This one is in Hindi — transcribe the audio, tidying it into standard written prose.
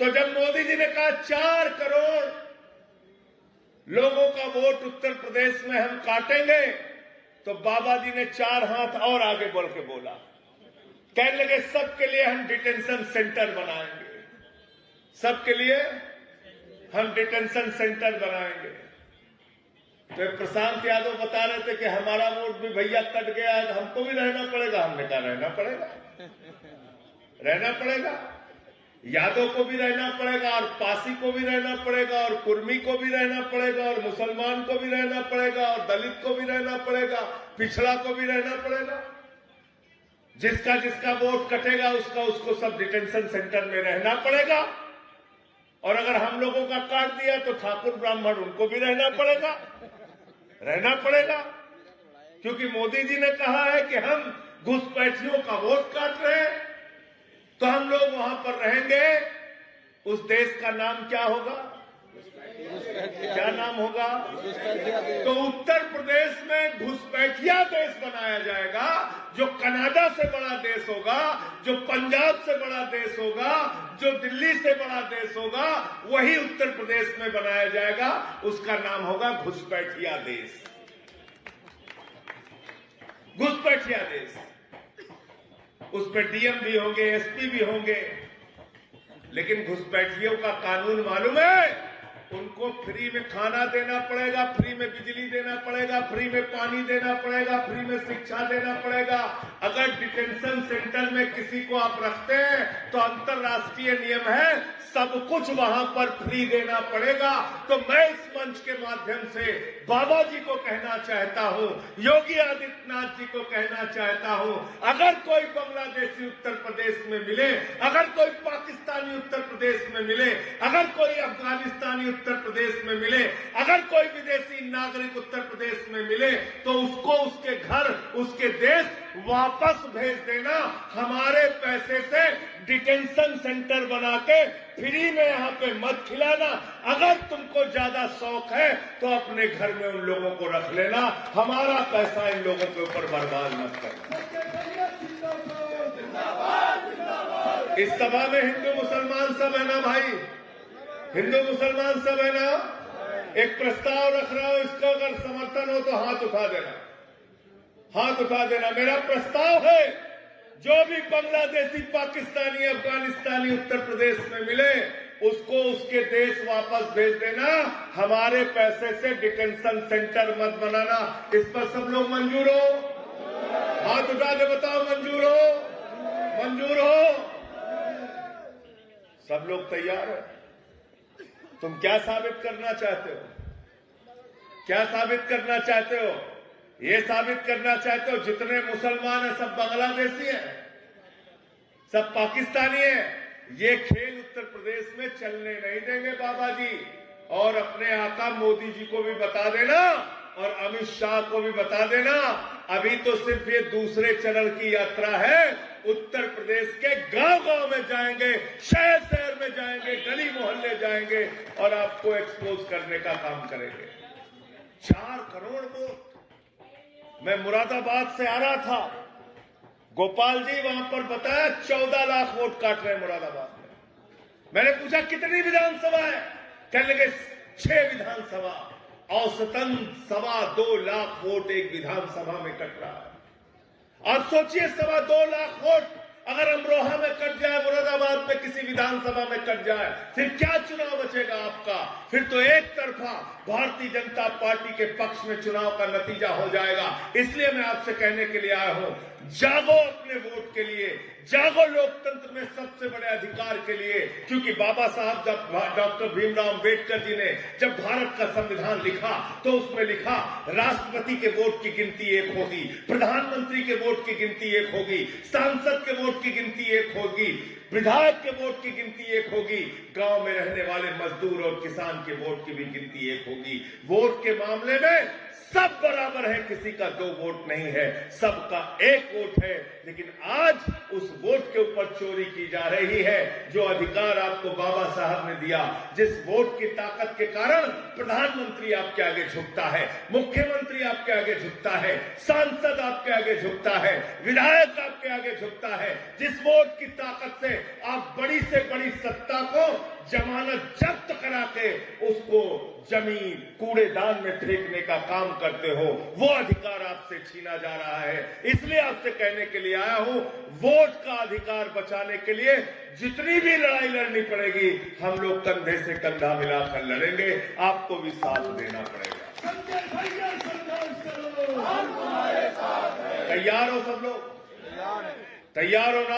तो जब मोदी जी ने कहा 4 करोड़ लोगों का वोट उत्तर प्रदेश में हम काटेंगे, तो बाबा जी ने 4 हाथ और आगे बढ़ के बोला, कहने लगे सबके लिए हम डिटेंशन सेंटर बनाएंगे, सबके लिए हम डिटेंशन सेंटर बनाएंगे। तो प्रशांत यादव बता रहे थे कि हमारा वोट भी भैया कट गया है, हमको भी रहना पड़ेगा। हमने कहा रहना पड़ेगा, रहना पड़ेगा, यादव को भी रहना पड़ेगा, और पासी को भी रहना पड़ेगा, और कुर्मी को भी रहना पड़ेगा, और मुसलमान को भी रहना पड़ेगा, और दलित को भी रहना पड़ेगा, पिछड़ा को भी रहना पड़ेगा। जिसका जिसका वोट कटेगा उसका उसको सब डिटेंशन सेंटर में रहना पड़ेगा। और अगर हम लोगों का काट दिया तो ठाकुर ब्राह्मण उनको भी रहना पड़ेगा, रहना पड़ेगा। क्योंकि मोदी जी ने कहा है कि हम घुसपैठियों का वोट काट रहे हैं, तो हम लोग वहां पर रहेंगे। उस देश का नाम क्या होगा? क्या नाम होगा? तो उत्तर प्रदेश में घुसपैठिया देश बनाया जाएगा। जो कनाडा से बड़ा देश होगा, जो पंजाब से बड़ा देश होगा, जो दिल्ली से बड़ा देश होगा, वही उत्तर प्रदेश में बनाया जाएगा। उसका नाम होगा घुसपैठिया देश, घुसपैठिया देश। उस पर डीएम भी होंगे, एसपी भी होंगे। लेकिन घुसपैठियों का कानून मालूम है? उनको फ्री में खाना देना पड़ेगा, फ्री में बिजली देना पड़ेगा, फ्री में पानी देना पड़ेगा, फ्री में शिक्षा देना पड़ेगा। अगर डिटेंशन सेंटर में किसी को आप रखते हैं तो अंतर्राष्ट्रीय नियम है, सब कुछ वहां पर फ्री देना पड़ेगा। तो मैं इस मंच के माध्यम से बाबा जी को कहना चाहता हूं, योगी आदित्यनाथ जी को कहना चाहता हूं, अगर कोई बांग्लादेशी उत्तर प्रदेश में मिले, अगर कोई पाकिस्तानी उत्तर प्रदेश में मिले, अगर कोई अफगानिस्तानी उत्तर प्रदेश में मिले, अगर कोई विदेशी नागरिक उत्तर प्रदेश में मिले, तो उसको उसके घर, उसके देश वापस भेज देना। हमारे पैसे से डिटेंशन सेंटर बना के फ्री में यहाँ पे मत खिलाना। अगर तुमको ज्यादा शौक है तो अपने घर में उन लोगों को रख लेना, हमारा पैसा इन लोगों के ऊपर बर्बाद मत करना। इस सभा में हिंदू मुसलमान सब है ना भाई? हिंदू मुसलमान सब है ना? एक प्रस्ताव रख रहा हूं, इसको अगर समर्थन हो तो हाथ उठा देना, हाथ उठा देना। मेरा प्रस्ताव है, जो भी बांग्लादेशी, पाकिस्तानी, अफगानिस्तानी उत्तर प्रदेश में मिले, उसको उसके देश वापस भेज देना। हमारे पैसे से डिटेंशन सेंटर मत बनाना। इस पर सब लोग मंजूर हो? हाथ उठा के बताओ, मंजूर हो? मंजूर हो? सब लोग तैयार है? तुम क्या साबित करना चाहते हो? क्या साबित करना चाहते हो? ये साबित करना चाहते हो जितने मुसलमान हैं सब बांग्लादेशी हैं, सब पाकिस्तानी हैं। ये खेल उत्तर प्रदेश में चलने नहीं देंगे बाबा जी। और अपने आका मोदी जी को भी बता देना, और अमित शाह को भी बता देना, अभी तो सिर्फ ये दूसरे चरण की यात्रा है। उत्तर प्रदेश के गांव-गांव में जाएंगे, शहर-शहर में जाएंगे, गली मोहल्ले जाएंगे, और आपको एक्सपोज करने का काम करेंगे। 4 करोड़ वोट। मैं मुरादाबाद से आ रहा था, गोपाल जी वहां पर बताया 14 लाख वोट काट रहे हैं मुरादाबाद में। मैंने पूछा कितनी विधानसभा है? कहने लगे 6 विधानसभा, औसतन 2.25 लाख वोट एक विधानसभा में कट रहा है। और सोचिए 2.25 लाख वोट अगर अमरोहा में कट जाए, मुरादाबाद में किसी विधानसभा में कट जाए, फिर क्या चुनाव बचेगा आपका? फिर तो एक तरफा भारतीय जनता पार्टी के पक्ष में चुनाव का नतीजा हो जाएगा। इसलिए मैं आपसे कहने के लिए आया हूं, जागो अपने वोट के लिए, जागो लोकतंत्र में सबसे बड़े अधिकार के लिए। क्योंकि बाबा साहब डॉक्टर भीमराव अंबेडकर जी ने जब भारत का संविधान लिखा तो उसमें लिखा राष्ट्रपति के वोट की गिनती 1 होगी, प्रधानमंत्री के वोट की गिनती 1 होगी, सांसद के वोट की गिनती 1 होगी, विधायक के वोट की गिनती 1 होगी, गांव में रहने वाले मजदूर और किसान के वोट की भी गिनती 1 होगी। वोट के मामले में सब बराबर है, किसी का 2 वोट नहीं है, सबका 1 वोट है। लेकिन आज उस वोट के ऊपर चोरी की जा रही है। जो अधिकार आपको बाबा साहब ने दिया, जिस वोट की ताकत के कारण प्रधानमंत्री आपके आगे झुकता है, मुख्यमंत्री आपके आगे झुकता है, सांसद आपके आगे झुकता है, विधायक आपके आगे झुकता है, जिस वोट की ताकत से आप बड़ी से बड़ी सत्ता को जमानत जब्त करा के उसको जमीन कूड़ेदान में फेंकने का काम करते हो, वो अधिकार आपसे छीना जा रहा है। इसलिए आपसे कहने के लिए आया हूं, वोट का अधिकार बचाने के लिए जितनी भी लड़ाई लड़नी पड़ेगी, हम लोग कंधे से कंधा मिलाकर लड़ेंगे। आपको भी साथ देना पड़ेगा। तैयार हो सब लोग? तैयार हो ना?